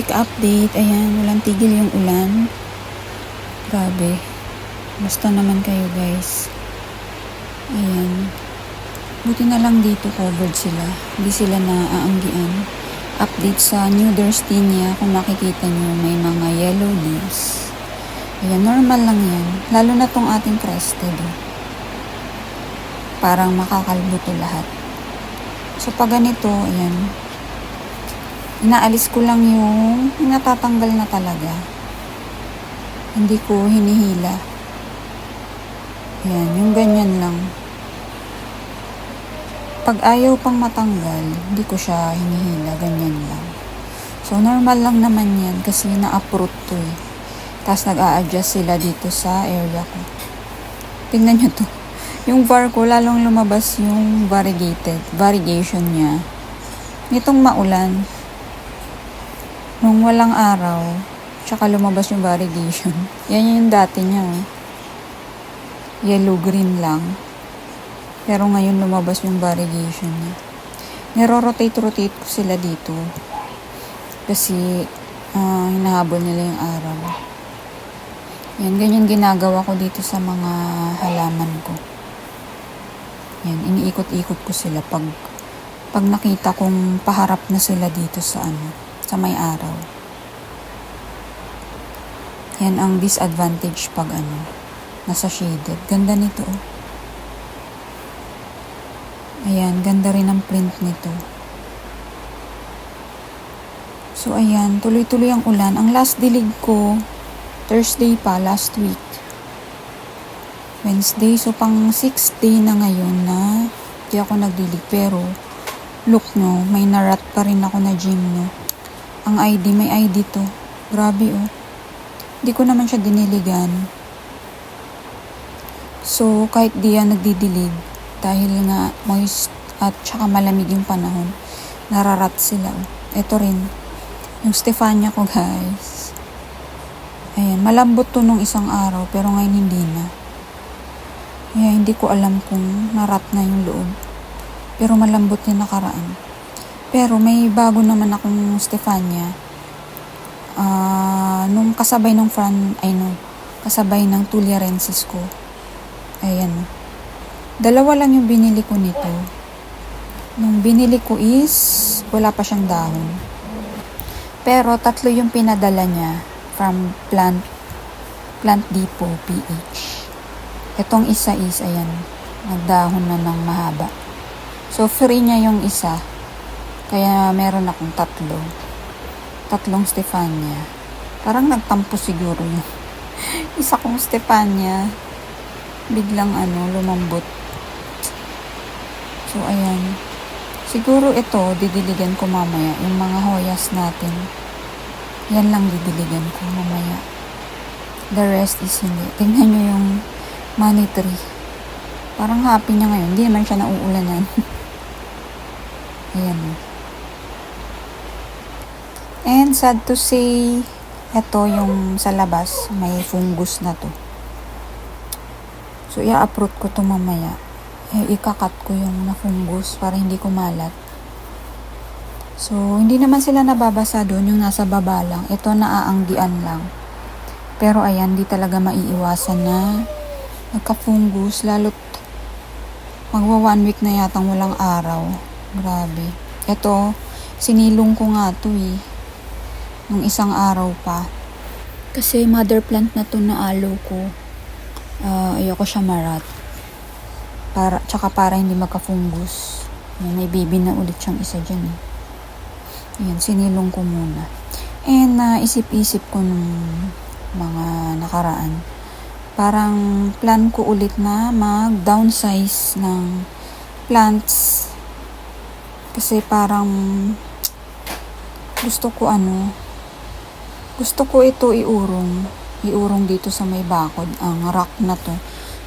quick update. Ayan, walang tigil yung ulan. Grabe. Basta naman kayo guys. Ayan. Buti na lang dito covered sila. Hindi sila naaanggian. Update sa New Derstinia. Kung makikita nyo, may mga yellow leaves. Ayan, normal lang yan. Lalo na tong ating crested. Parang makakalbo to lahat. So pag ganito, ayan. Inaalis ko lang yung natatanggal na talaga. Hindi ko hinihila. Ayan, yung ganyan lang. Pag ayaw pang matanggal, hindi ko siya hinihila. Ganyan lang. So, normal lang naman yan kasi na-uproot to eh. Tapos nag-a-adjust sila dito sa area ko. Tingnan nyo to. Yung var ko, lalong lumabas yung variegation niya. Nitong maulan, nung walang araw, tsaka lumabas yung variegation. Yan yung dati niya. Yellow-green lang. Pero ngayon lumabas yung variegation niya. Niro-rotate ko sila dito. Kasi hinahabol nila yung araw. Yan, ganyan ginagawa ko dito sa mga halaman ko. Yan, iniikot-ikot ko sila pag nakita kong paharap na sila dito sa sa may araw. Yan ang disadvantage pag nasa shaded. Ganda nito. Ayan, ganda rin ang print nito. So ayan, tuloy-tuloy ang ulan. Ang last dilig ko, Thursday pa, last week. Wednesday, so pang 6th day na ngayon na di ako nagdilig. Pero, look nyo, may narat pa rin ako na gym no. Ang ID, may ID to. Grabe Di ko naman siya diniligan. So, kahit di yan nagdidilig, dahil nga moist at saka malamig yung panahon, nararat sila. Ito rin, yung Stefania ko guys. Ayan, malambot to nung isang araw, pero ngayon hindi na. Kaya hindi ko alam kung narat na yung loob. Pero malambot yung nakaraan. Pero may bago naman akong Stefania. Nung kasabay ng kasabay ng Tularensis ko. Ayan. Dalawa lang yung binili ko nito. Nung binili ko is wala pa siyang dahon. Pero 3 yung pinadala niya from Plant Depot PH. Itong isa is ayan, nagdahon na ng mahaba. So free niya yung isa. Kaya meron akong 3 Stefania. Parang nagtampo siguro yun. Isa kong Stefania. Biglang lumambot. So, ayan. Siguro ito, didiligan ko mamaya. Yung mga hoyas natin. Yan lang didiligan ko mamaya. The rest is hindi. Tingnan nyo yung money tree. Parang happy niya ngayon. Hindi naman siya nauulanan. Ayan. And sad to say, ito yung sa labas, may fungus na to. So, i-uproot ko to mamaya. Ikakat ko yung na-fungus para hindi kumalat. So, hindi naman sila nababasa doon, yung nasa baba lang. Ito naaanggian lang. Pero ayan, di talaga maiiwasan na nagka-fungus. Lalo't magwa 1 week na yatang walang araw. Grabe. Ito, sinilong ko nga to nung isang araw pa. Kasi mother plant na to na aloe ko. Ayoko siya marat. Tsaka para hindi magka-fungus. May baby na ulit siyang isa dyan. Ayan, sinilong ko muna. And isip-isip ko nung mga nakaraan. Parang plan ko ulit na mag-downsize ng plants. Kasi parang gusto ko ito iurong dito sa may bakod, ang rock na to.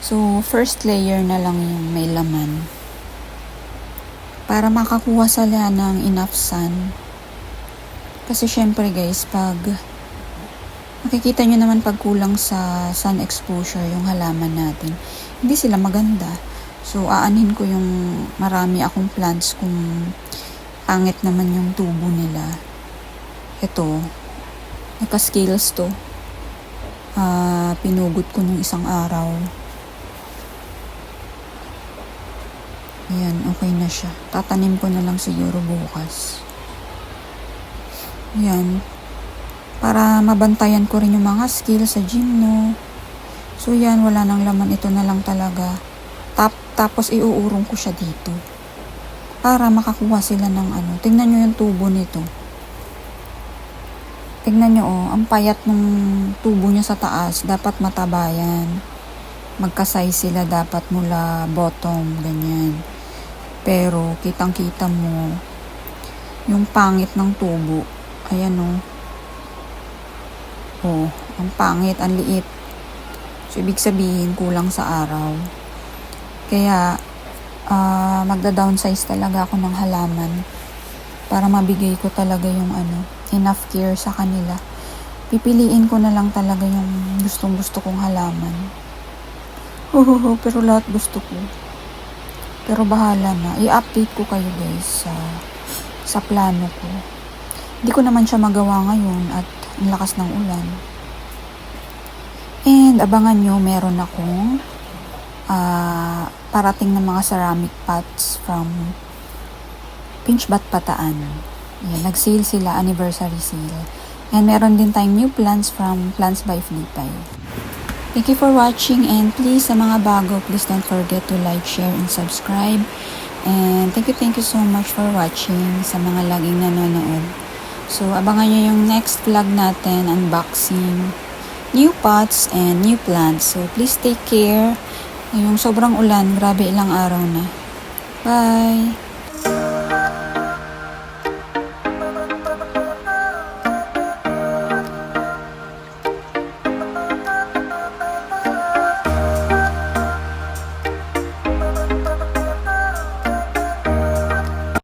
So, first layer na lang yung may laman. Para makakuha sila ng enough sun. Kasi syempre guys, pag makikita nyo naman pag kulang sa sun exposure yung halaman natin, hindi sila maganda. So, aanhin ko yung marami akong plants kung pangit naman yung tubo nila. Ito, Naka-scales to. Pinugot ko nung isang araw. Ayan, okay na siya. Tatanim ko na lang siguro bukas. Ayan. Para mabantayan ko rin yung mga skills sa gym, no? So, yan. Wala nang laman. Ito na lang talaga. Tapos, iuurong ko siya dito. Para makakuha sila ng ano. Tingnan nyo yung tubo nito. Tingnan nyo, oh. Ang payat ng tubo niya sa taas. Dapat mataba yan. Magkasize sila dapat mula bottom. Ganyan. Pero, kitang-kita mo yung pangit ng tubo. Ayan, oh. Oh, ang pangit, ang liit. So, ibig sabihin, kulang sa araw. Kaya, magda-downsize talaga ako ng halaman para mabigay ko talaga yung enough care sa kanila. Pipiliin ko na lang talaga yung gustong-gusto kong halaman. Pero lahat gusto ko. Pero bahala na. I-update ko kayo guys sa plano ko. Hindi ko naman siya magawa ngayon at ang lakas ng ulan. And abangan nyo, meron akong parating na mga ceramic pots from Pinchbat Bataan. Yan, nag-sale sila, anniversary sale. And meron din tayong new plants from Plants by Flipay. Thank you for watching, and please sa mga bago, please don't forget to like, share, and subscribe. And thank you so much for watching sa mga laging nanonood. So, abangan nyo yung next vlog natin, unboxing, new pots, and new plants. So, please take care. Yung sobrang ulan, grabe ilang araw na. Bye!